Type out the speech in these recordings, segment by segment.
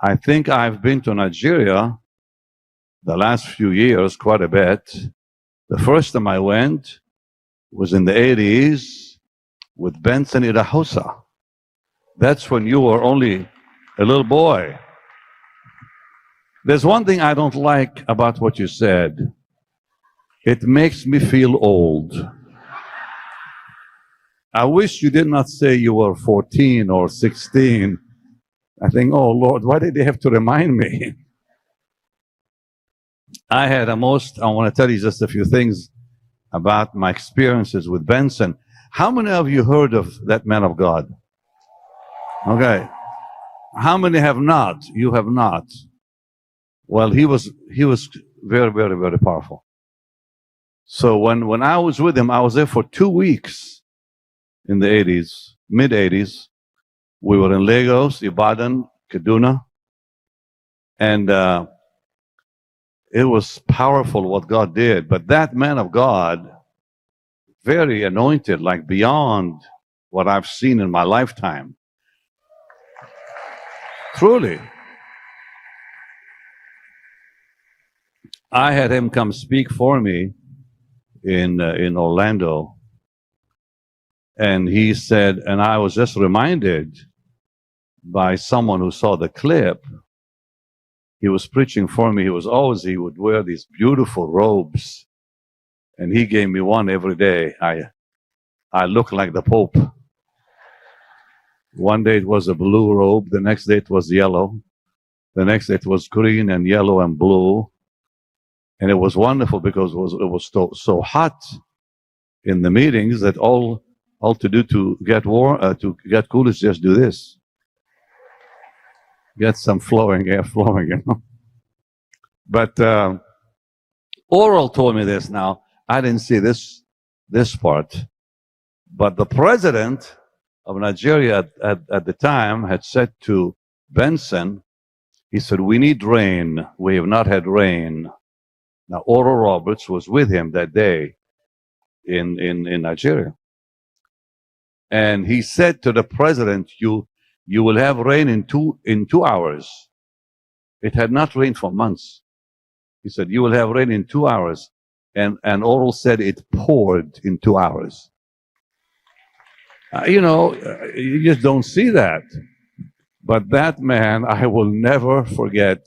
I think I've been to Nigeria the last few years quite a bit. The first time I went was in the 80s with Benson Idahosa. That's when you were only a little boy. There's one thing I don't like about what you said. It makes me feel old. I wish you did not say you were 14 or 16. I think, oh Lord, why did they have to remind me? I want to tell you just a few things about my experiences with Benson. How many of you heard of that man of God? Okay. How many have not? You have not. Well, he was very, very, very powerful. So when I was with him, I was there for 2 weeks in the 80s, mid-80s. We were in Lagos, Ibadan, Kaduna, and it was powerful what God did. But that man of God, very anointed, like beyond what I've seen in my lifetime. Truly. I had him come speak for me in Orlando. And he said, and I was just reminded by someone who saw the clip. He was preaching for me. He would wear these beautiful robes. And he gave me one every day. I looked like the Pope. One day it was a blue robe. The next day it was yellow. The next day it was green and yellow and blue. And it was wonderful because it was so hot in the meetings that all to do to get cool is just do this. Get some air flowing, you know. But Oral told me this now. I didn't see this part. But the president of Nigeria at the time had said to Benson, he said, we need rain. We have not had rain. Now, Oral Roberts was with him that day in Nigeria. And he said to the president, you will have rain in two hours. It had not rained for months. He said, you will have rain in 2 hours. And Oral said it poured in 2 hours. You just don't see that. But that man, I will never forget.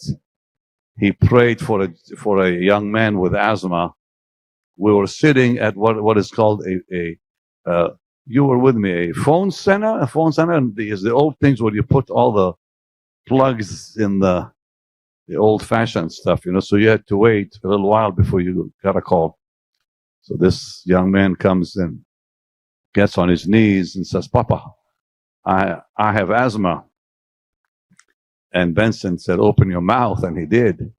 He prayed for a young man with asthma. We were sitting at what is called you were with me, a phone center, and the old things where you put all the plugs in the old-fashioned stuff, so you had to wait a little while before you got a call. So this young man comes in, gets on his knees and says, Papa, I have asthma. And Benson said, open your mouth, and he did.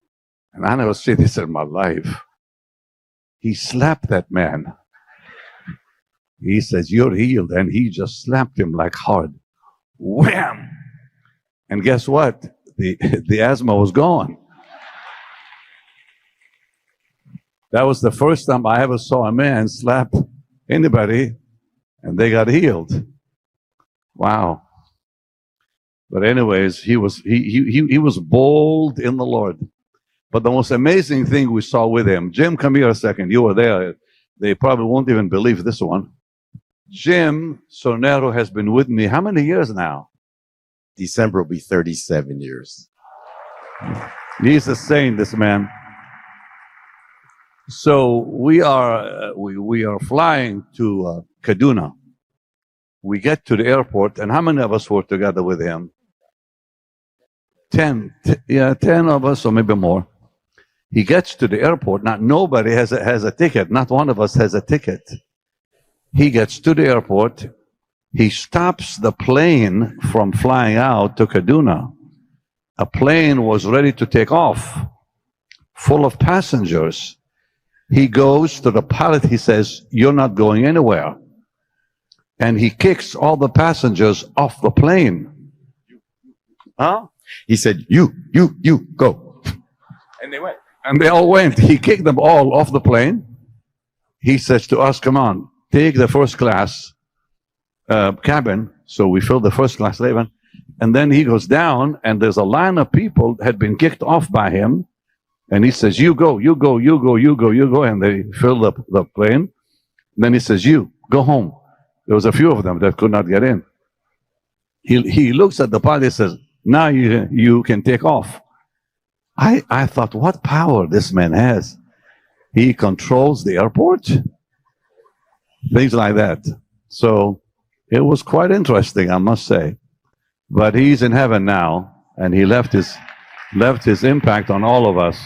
And I never seen this in my life. He slapped that man. He says, you're healed. And he just slapped him like hard. Wham! And guess what? The asthma was gone. That was the first time I ever saw a man slap anybody and they got healed. Wow. But anyways, he was bold in the Lord. But the most amazing thing we saw with him, Jim, come here a second. You were there. They probably won't even believe this one. Jim Sornero has been with me how many years now? December will be 37 years. He's a saint, this man. So we are flying to Kaduna. We get to the airport, and how many of us were together with him? 10 of us, or maybe more. He gets to the airport. Now, nobody has a ticket. Not one of us has a ticket. He gets to the airport. He stops the plane from flying out to Kaduna. A plane was ready to take off, full of passengers. He goes to the pilot. He says, you're not going anywhere. And he kicks all the passengers off the plane. Huh? He said, you, go. And they went. And they all went. He kicked them all off the plane. He says to us, come on, take the first class cabin. So we filled the first class cabin. And then he goes down, and there's a line of people that had been kicked off by him. And he says, you go, you go, you go, you go, you go. And they fill up the plane. And then he says, you go home. There was a few of them that could not get in. He looks at the pilot and says, now you can take off. I thought, what power this man has. He controls the airport. Things like that. So it was quite interesting, I must say. But he's in heaven now, and he left his impact on all of us.